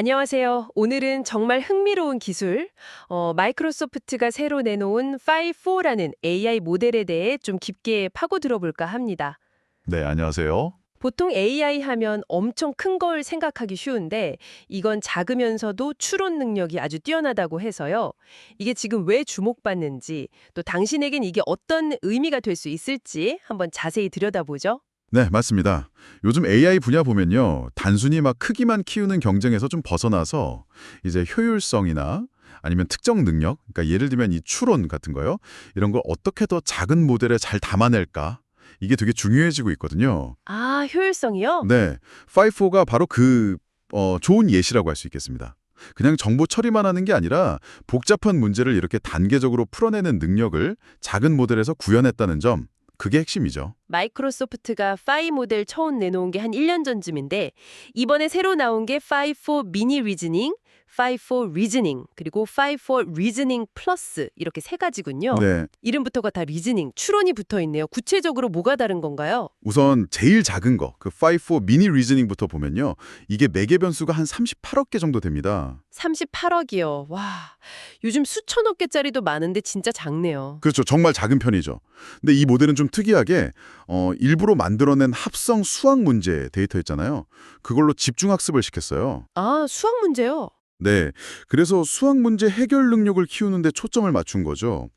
안녕하세요. 오늘은 정말 흥미로운 기술, 마이크로소프트가 새로 내놓은 Phi-4라는 AI 모델에 대해 좀 깊게 파고 들어볼까 합니다. 네, 안녕하세요. 보통 AI 하면 엄청 큰 걸 생각하기 쉬운데 이건 작으면서도 추론 능력이 아주 뛰어나다고 해서요. 이게 지금 왜 주목받는지, 또 당신에겐 이게 어떤 의미가 될 수 있을지 한번 자세히 들여다보죠. 네, 맞습니다. 요즘 AI 분야 보면요. 단순히 막 크기만 키우는 경쟁에서 좀 벗어나서 이제 효율성이나 아니면 특정 능력, 그러니까 예를 들면 이 추론 같은 거요. 이런 걸 어떻게 더 작은 모델에 잘 담아낼까? 이게 되게 중요해지고 있거든요. 아, 효율성이요? 네, 5.4가 바로 좋은 예시라고 할 수 있겠습니다. 그냥 정보 처리만 하는 게 아니라 복잡한 문제를 이렇게 단계적으로 풀어내는 능력을 작은 모델에서 구현했다는 점, 그게 핵심이죠. 마이크로소프트가 파이 모델 처음 내놓은 게 한 1년 전쯤인데 이번에 새로 나온 게 파이4 미니 리즈닝, 파이4 리즈닝, 그리고 파이4 리즈닝 플러스 이렇게 세 가지군요. 네. 이름부터가 다 리즈닝, 추론이 붙어 있네요. 구체적으로 뭐가 다른 건가요? 우선 제일 작은 거, 그 5.4 미니 리즈닝부터 보면요. 이게 매개 변수가 한 38억 개 정도 됩니다. 38억이요. 와, 요즘 수천억 개짜리도 많은데 진짜 작네요. 그렇죠. 정말 작은 편이죠. 근데 이 모델은 좀 특이하게 일부러 만들어낸 합성 수학 문제 데이터 있잖아요. 그걸로 집중 학습을 시켰어요. 아, 수학 문제요? 네. 그래서 수학 문제 해결 능력을 키우는 데 초점을 맞춘 거죠.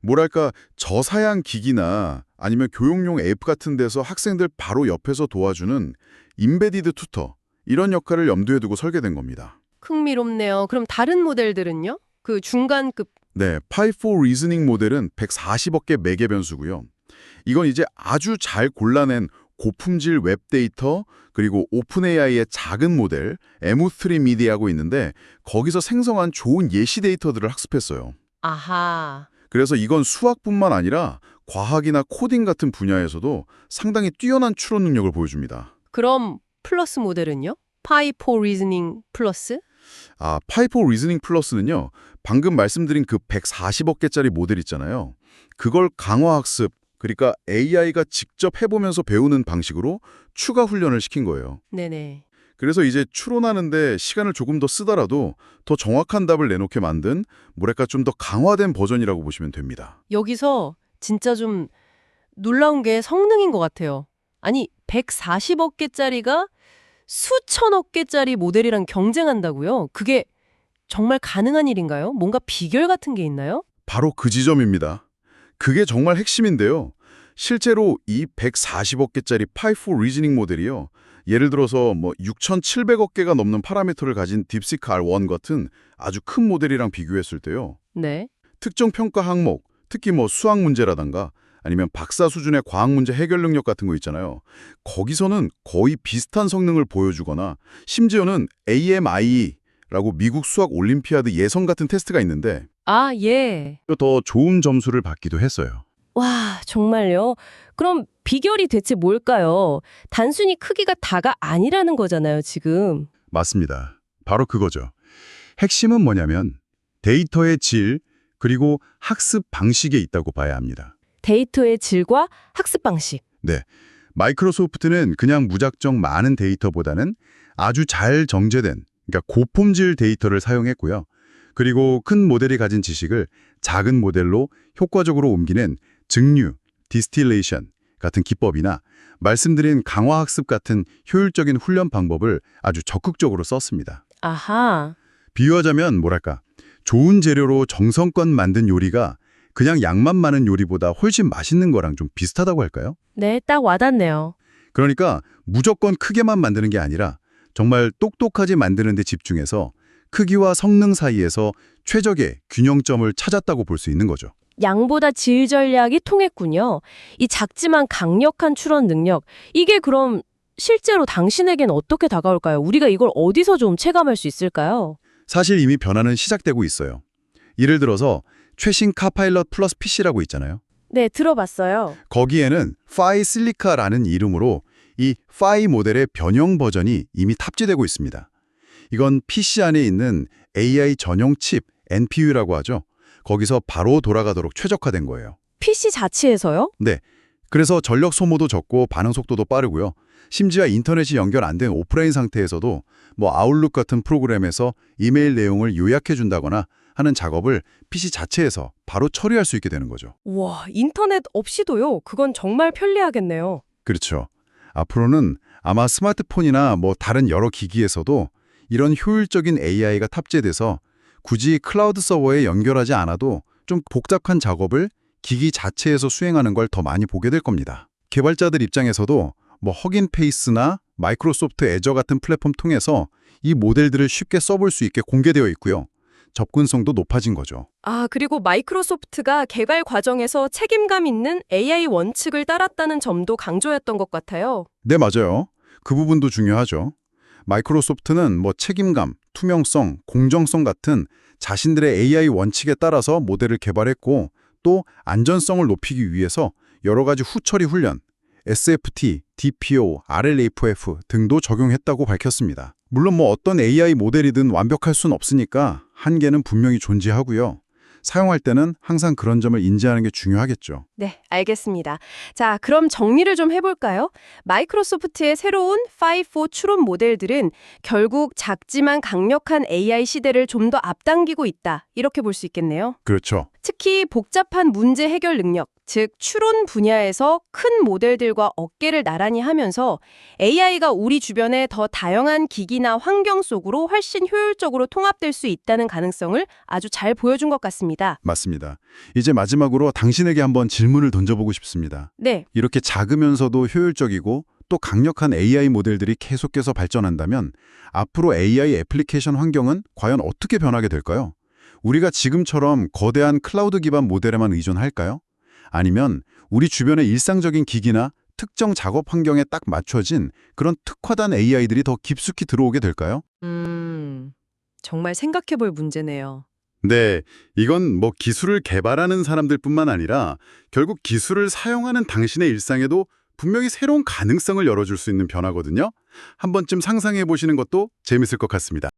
뭐랄까 저사양 기기나 아니면 교육용 앱 같은 데서 학생들 바로 옆에서 도와주는 임베디드 튜터 이런 역할을 염두에 두고 설계된 겁니다. 흥미롭네요. 그럼 다른 모델들은요? 그 중간급. 네, 파이4 리즈닝 모델은 140억 개 매개 변수고요. 이건 이제 아주 잘 골라낸 고품질 웹 데이터 그리고 오픈 AI의 작은 모델 M3 미디하고 있는데 거기서 생성한 좋은 예시 데이터들을 학습했어요. 아하. 그래서 이건 수학뿐만 아니라 과학이나 코딩 같은 분야에서도 상당히 뛰어난 추론 능력을 보여줍니다. 그럼 플러스 모델은요? 파이4 리즈닝 플러스? 파이포 리즈닝 플러스는요. 방금 말씀드린 그 140억 개짜리 모델 있잖아요. 그걸 강화 학습, 그러니까 AI가 직접 해보면서 배우는 방식으로 추가 훈련을 시킨 거예요. 네네. 그래서 이제 추론하는데 시간을 조금 더 쓰더라도 더 정확한 답을 내놓게 만든 뭐랄까 좀 더 강화된 버전이라고 보시면 됩니다. 여기서 진짜 좀 놀라운 게 성능인 것 같아요. 아니, 140억 개짜리가 수천억 개짜리 모델이랑 경쟁한다고요? 그게 정말 가능한 일인가요? 뭔가 비결 같은 게 있나요? 바로 그 지점입니다. 그게 정말 핵심인데요. 실제로 이 140억 개짜리 파이포 리즈닝 모델이요. 예를 들어서 6,700억 개가 넘는 파라미터를 가진 딥시크 R1 같은 아주 큰 모델이랑 비교했을 때요. 네. 특정 평가 항목, 특히 수학 문제라든가 아니면 박사 수준의 과학 문제 해결 능력 같은 거 있잖아요. 거기서는 거의 비슷한 성능을 보여주거나 심지어는 AMI라고 미국 수학 올림피아드 예선 같은 테스트가 있는데 아, 예. 더 좋은 점수를 받기도 했어요. 와, 정말요? 그럼 비결이 대체 뭘까요? 단순히 크기가 다가 아니라는 거잖아요, 지금. 맞습니다. 바로 그거죠. 핵심은 뭐냐면 데이터의 질 그리고 학습 방식에 있다고 봐야 합니다. 데이터의 질과 학습 방식. 네, 마이크로소프트는 그냥 무작정 많은 데이터보다는 아주 잘 정제된, 그러니까 고품질 데이터를 사용했고요. 그리고 큰 모델이 가진 지식을 작은 모델로 효과적으로 옮기는 증류, 디스틸레이션 같은 기법이나 말씀드린 강화학습 같은 효율적인 훈련 방법을 아주 적극적으로 썼습니다. 아하. 비유하자면 뭐랄까, 좋은 재료로 정성껏 만든 요리가 그냥 양만 많은 요리보다 훨씬 맛있는 거랑 좀 비슷하다고 할까요? 네, 딱 와닿네요. 그러니까 무조건 크게만 만드는 게 아니라 정말 똑똑하게 만드는 데 집중해서 크기와 성능 사이에서 최적의 균형점을 찾았다고 볼 수 있는 거죠. 양보다 질 전략이 통했군요. 이 작지만 강력한 추론 능력. 이게 그럼 실제로 당신에겐 어떻게 다가올까요? 우리가 이걸 어디서 좀 체감할 수 있을까요? 사실 이미 변화는 시작되고 있어요. 예를 들어서 최신 카파일럿 플러스 PC라고 있잖아요. 네, 들어봤어요. 거기에는 파이 실리카라는 이름으로 이 파이 모델의 변형 버전이 이미 탑재되고 있습니다. 이건 PC 안에 있는 AI 전용 칩, NPU라고 하죠. 거기서 바로 돌아가도록 최적화된 거예요. PC 자체에서요? 네, 그래서 전력 소모도 적고 반응 속도도 빠르고요. 심지어 인터넷이 연결 안 된 오프라인 상태에서도 뭐 아웃룩 같은 프로그램에서 이메일 내용을 요약해 준다거나 하는 작업을 PC 자체에서 바로 처리할 수 있게 되는 거죠. 와, 인터넷 없이도요? 그건 정말 편리하겠네요. 그렇죠. 앞으로는 아마 스마트폰이나 뭐 다른 여러 기기에서도 이런 효율적인 AI가 탑재돼서 굳이 클라우드 서버에 연결하지 않아도 좀 복잡한 작업을 기기 자체에서 수행하는 걸 더 많이 보게 될 겁니다. 개발자들 입장에서도 뭐 허긴페이스나 마이크로소프트 애저 같은 플랫폼 통해서 이 모델들을 쉽게 써볼 수 있게 공개되어 있고요. 접근성도 높아진 거죠. 아, 그리고 마이크로소프트가 개발 과정에서 책임감 있는 AI 원칙을 따랐다는 점도 강조했던 것 같아요. 네, 맞아요. 그 부분도 중요하죠. 마이크로소프트는 뭐 책임감, 투명성, 공정성 같은 자신들의 AI 원칙에 따라서 모델을 개발했고 또 안전성을 높이기 위해서 여러 가지 후처리 훈련, SFT, DPO, RLHF 등도 적용했다고 밝혔습니다. 물론 뭐 어떤 AI 모델이든 완벽할 순 없으니까 한계는 분명히 존재하고요. 사용할 때는 항상 그런 점을 인지하는 게 중요하겠죠. 네, 알겠습니다. 자, 그럼 정리를 좀 해볼까요? 마이크로소프트의 새로운 5.4 추론 모델들은 결국 작지만 강력한 AI 시대를 좀 더 앞당기고 있다. 이렇게 볼 수 있겠네요. 그렇죠. 특히 복잡한 문제 해결 능력, 즉 추론 분야에서 큰 모델들과 어깨를 나란히 하면서 AI가 우리 주변의 더 다양한 기기나 환경 속으로 훨씬 효율적으로 통합될 수 있다는 가능성을 아주 잘 보여준 것 같습니다. 맞습니다. 이제 마지막으로 당신에게 한번 질문을 던져보고 싶습니다. 네, 이렇게 작으면서도 효율적이고 또 강력한 AI 모델들이 계속해서 발전한다면 앞으로 AI 애플리케이션 환경은 과연 어떻게 변하게 될까요? 우리가 지금처럼 거대한 클라우드 기반 모델에만 의존할까요? 아니면 우리 주변의 일상적인 기기나 특정 작업 환경에 딱 맞춰진 그런 특화된 AI들이 더 깊숙이 들어오게 될까요? 정말 생각해볼 문제네요. 네, 이건 뭐 기술을 개발하는 사람들뿐만 아니라 결국 기술을 사용하는 당신의 일상에도 분명히 새로운 가능성을 열어줄 수 있는 변화거든요. 한 번쯤 상상해 보시는 것도 재밌을 것 같습니다.